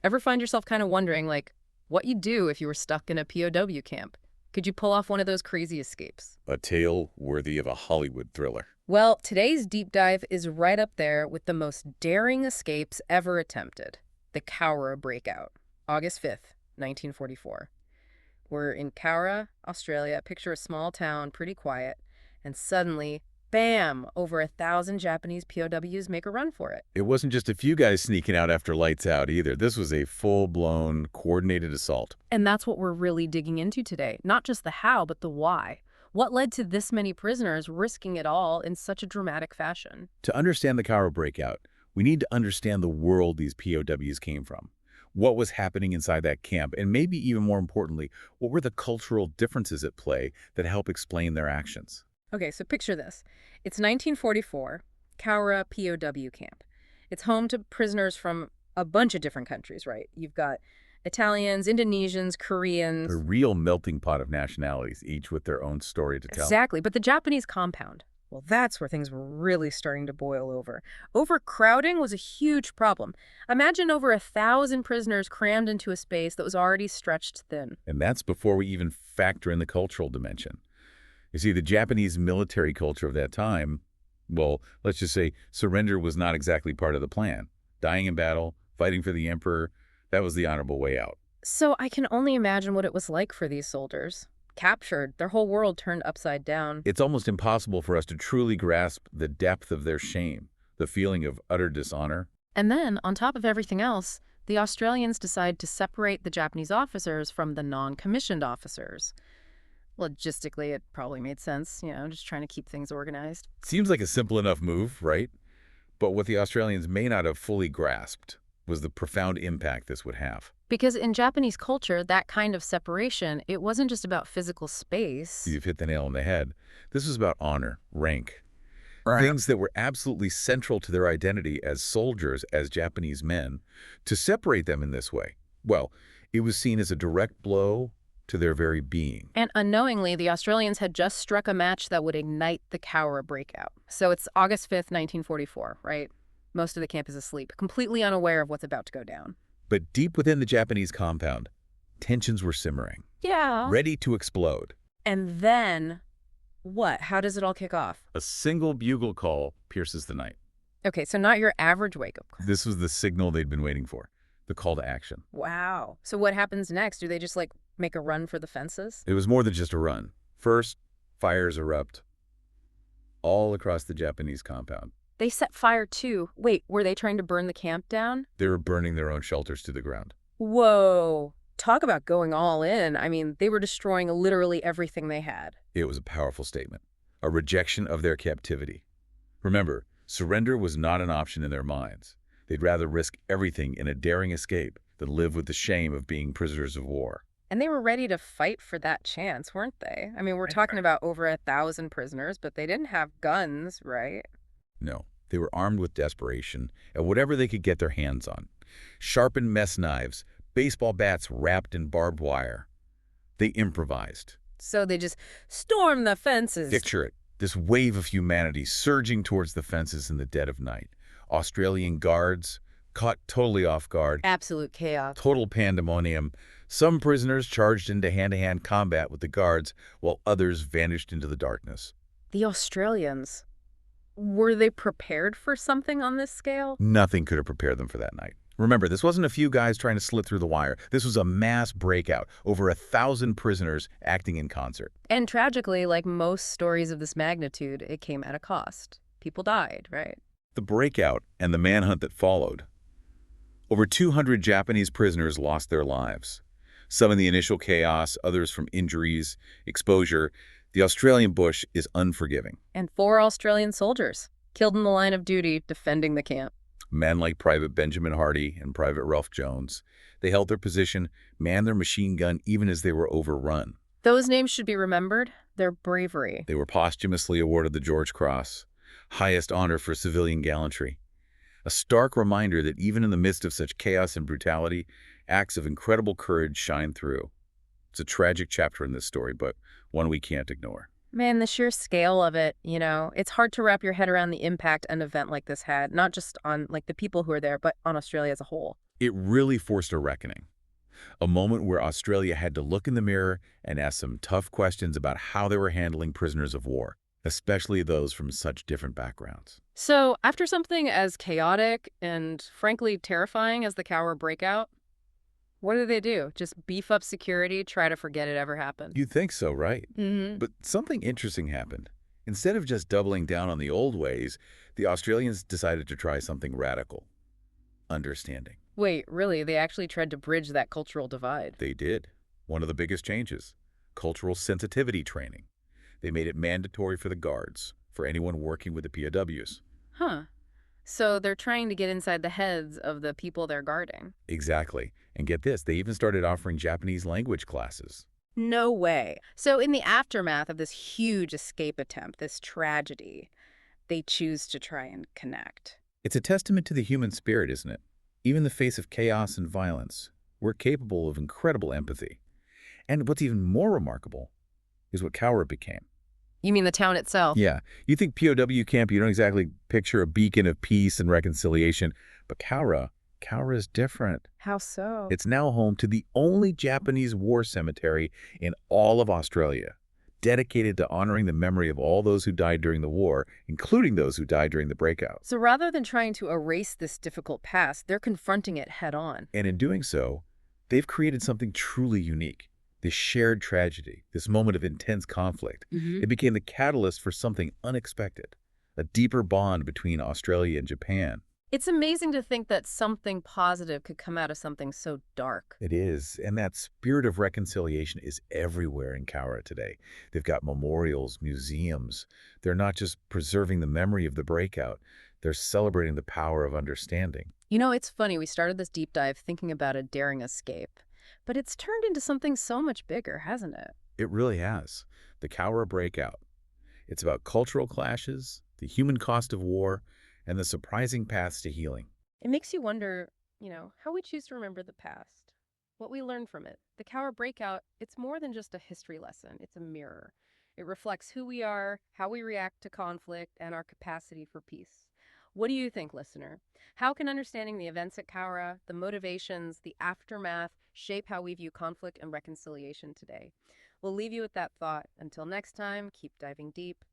Ever find yourself kind of wondering, like, what you'd do if you were stuck in a POW camp? Could you pull off one of those crazy escapes? A tale worthy of a Hollywood thriller. Well, today's deep dive is right up there with the most daring escapes ever attempted. The Cowra Breakout, August 5th, 1944. We're in Cowra, Australia. Picture a small town, pretty quiet, and suddenly, bam, over 1,000 Japanese POWs make a run for it. It wasn't just a few guys sneaking out after lights out either. This was a full-blown, coordinated assault. And that's what we're really digging into today. Not just the how, but the why. What led to this many prisoners risking it all in such a dramatic fashion? To understand the Cowra Breakout, we need to understand the world these POWs came from. What was happening inside that camp, and maybe even more importantly, what were the cultural differences at play that help explain their actions? Okay, so picture this. It's 1944, Cowra POW camp. It's home to prisoners from a bunch of different countries, right? You've got Italians, Indonesians, Koreans. A real melting pot of nationalities, each with their own story to tell. Exactly, but the Japanese compound, well, that's where things were really starting to boil over. Overcrowding was a huge problem. Imagine over 1,000 prisoners crammed into a space that was already stretched thin. And that's before we even factor in the cultural dimension. You see, the Japanese military culture of that time, well, let's just say surrender was not exactly part of the plan. Dying in battle, fighting for the emperor, that was the honorable way out. So I can only imagine what it was like for these soldiers. Captured, their whole world turned upside down. It's almost impossible for us to truly grasp the depth of their shame, the feeling of utter dishonor. And then, on top of everything else, the Australians decide to separate the Japanese officers from the non-commissioned officers. Logistically, it probably made sense, just trying to keep things organized. Seems like a simple enough move, right? But what the Australians may not have fully grasped was the profound impact this would have. Because in Japanese culture, that kind of separation, it wasn't just about physical space. You've hit the nail on the head. This was about honor, rank, Right. things that were absolutely central to their identity as soldiers, as Japanese men. To separate them in this way, well, it was seen as a direct blow to their very being. And unknowingly, the Australians had just struck a match that would ignite the Cowra Breakout. So it's August 5th, 1944, right? Most of the camp is asleep, completely unaware of what's about to go down. But deep within the Japanese compound, tensions were simmering, Yeah. ready to explode. And then, what? How does it all kick off? A single bugle call pierces the night. Okay, so not your average wake-up call. This was the signal they'd been waiting for, the call to action. Wow. So what happens next? Do they just, make a run for the fences? It was more than just a run. First, fires erupt all across the Japanese compound. They set fire too. Wait, were they trying to burn the camp down? They were burning their own shelters to the ground. Whoa. Talk about going all in. I mean, they were destroying literally everything they had. It was a powerful statement, a rejection of their captivity. Remember, surrender was not an option in their minds. They'd rather risk everything in a daring escape than live with the shame of being prisoners of war. And they were ready to fight for that chance, weren't they? I mean, we're talking about over 1,000 prisoners, but they didn't have guns, right? No, they were armed with desperation and whatever they could get their hands on. Sharpened mess knives, baseball bats wrapped in barbed wire. They improvised. So they just stormed the fences. Picture it, this wave of humanity surging towards the fences in the dead of night. Australian guards, caught totally off guard. Absolute chaos. Total pandemonium. Some prisoners charged into hand-to-hand combat with the guards, while others vanished into the darkness. The Australians, were they prepared for something on this scale? Nothing could have prepared them for that night. Remember, this wasn't a few guys trying to slit through the wire. This was a mass breakout, over 1,000 prisoners acting in concert. And tragically, like most stories of this magnitude, it came at a cost. People died, right? The breakout and the manhunt that followed. Over 200 Japanese prisoners lost their lives. Some in the initial chaos, others from injuries, exposure. The Australian bush is unforgiving. And 4 Australian soldiers killed in the line of duty defending the camp. Men like Private Benjamin Hardy and Private Ralph Jones. They held their position, manned their machine gun even as they were overrun. Those names should be remembered. Their bravery. They were posthumously awarded the George Cross, highest honor for civilian gallantry. A stark reminder that even in the midst of such chaos and brutality, acts of incredible courage shine through. It's a tragic chapter in this story, but one we can't ignore. Man, the sheer scale of it, it's hard to wrap your head around the impact an event like this had, not just on the people who are there, but on Australia as a whole. It really forced a reckoning, a moment where Australia had to look in the mirror and ask some tough questions about how they were handling prisoners of war, especially those from such different backgrounds. So, after something as chaotic and frankly terrifying as the Cowra Breakout, what do? Just beef up security, try to forget it ever happened? You'd think so, right? Mm-hmm. But something interesting happened. Instead of just doubling down on the old ways, the Australians decided to try something radical: understanding. Wait, really? They actually tried to bridge that cultural divide? They did. One of the biggest changes: cultural sensitivity training. They made it mandatory for the guards, for anyone working with the POWs. Huh. So they're trying to get inside the heads of the people they're guarding. Exactly. And get this, they even started offering Japanese language classes. No way. So in the aftermath of this huge escape attempt, this tragedy, they choose to try and connect. It's a testament to the human spirit, isn't it? Even in the face of chaos and violence, we're capable of incredible empathy. And what's even more remarkable is what Cowra became. You mean the town itself? Yeah, you think POW camp, you don't exactly picture a beacon of peace and reconciliation, but Cowra is different. How so? It's now home to the only Japanese war cemetery in all of Australia, dedicated to honoring the memory of all those who died during the war, including those who died during the breakout. So rather than trying to erase this difficult past, they're confronting it head on. And in doing so, they've created something truly unique. This shared tragedy, this moment of intense conflict, it became the catalyst for something unexpected, a deeper bond between Australia and Japan. It's amazing to think that something positive could come out of something so dark. It is, and that spirit of reconciliation is everywhere in Cowra today. They've got memorials, museums. They're not just preserving the memory of the breakout, they're celebrating the power of understanding. You know, it's funny, we started this deep dive thinking about a daring escape, but it's turned into something so much bigger, hasn't it? It really has. The Cowra Breakout. It's about cultural clashes, the human cost of war, and the surprising paths to healing. It makes you wonder, how we choose to remember the past, what we learn from it. The Cowra Breakout, it's more than just a history lesson, it's a mirror. It reflects who we are, how we react to conflict, and our capacity for peace. What do you think, listener? How can understanding the events at Cowra, the motivations, the aftermath, shape how we view conflict and reconciliation today? We'll leave you with that thought. Until next time, keep diving deep.